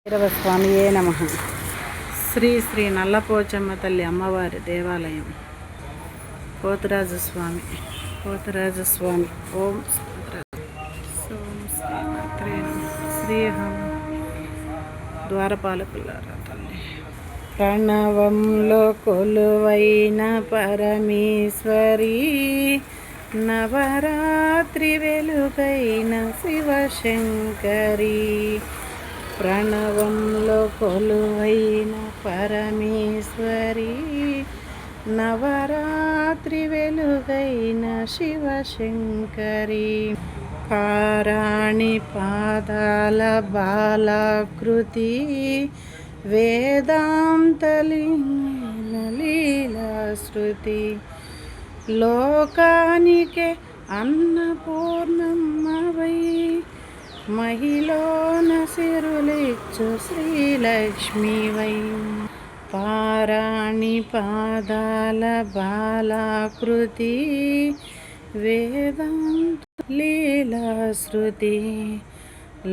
స్వామియే నమః. శ్రీ శ్రీ నల్లపోచమ్మ తల్లి అమ్మవారి దేవాలయం. పోతురాజు స్వామి ఓం శ్రీహం ద్వారపాలకులారా తల్లి. ప్రణవంలో కొలువైన పరమేశ్వరి, నవరాత్రి వెలుగైన శివశంకరి. ప్రణవంలో కొలువైన పరమేశ్వరి, నవరాత్రి వెలుగైన శివశంకరి. పారాణి పాదాల బాలాకృతి, వేదాంతలీలాశృతి. లోకానికే అన్నపూర్ణమ్మవై, మహిళన సిరులిచ్చు శ్రీలక్ష్మివై. పారాణి పాదాల బాలాకృతి, వేదాంత లీలాశృతి.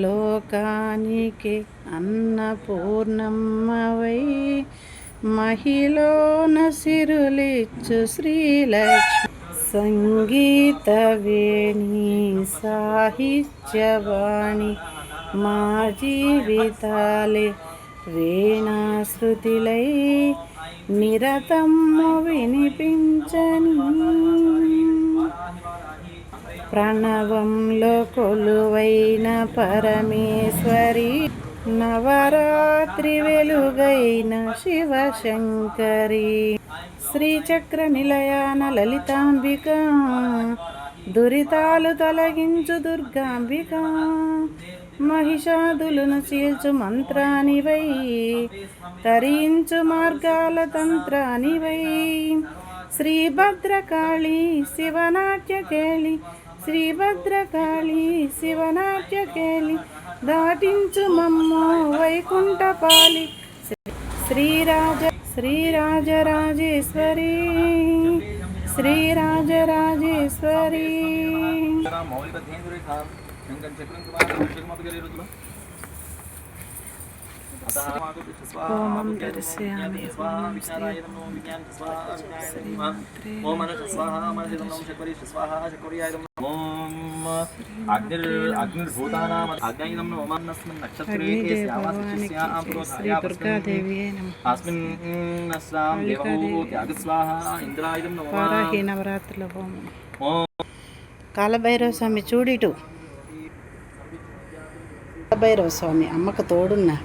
లోకానికి అన్నపూర్ణమ్మవై, మహిళన సిరులిచ్చు శ్రీలక్ష్మి. సంగీత వేణి సాహిత్యవాణి, మా జీవితాలే వీణాశృతిలై నిరతము వినిపించని. ప్రణవంలో కొలువైన పరమేశ్వరి, నవరాత్రి వెలుగైన శివశంకరి. శ్రీచక్ర నిలయాన లలితాంబిక, దురితాలు తొలగించు దుర్గాంబిక. మహిషాదులను చీల్చు మంత్రానివై, తరించు మార్గాల తంత్రానివై. శ్రీభద్రకాళి శివనాట్యకేళి, శ్రీభద్రకాళి శివనాట్యకేళి. దాటించు మమ్ము వైకుంఠపాలి. శ్రీరాజరాజేశ్వరి, శ్రీరాజరాజేశ్వరి. ఓం దర్శయామి. వారాహి నవరాత్రుల హోమం. కాలభైరవ స్వామి చూడిటు. కాలభైరవ స్వామి అమ్మకు తోడున్నా.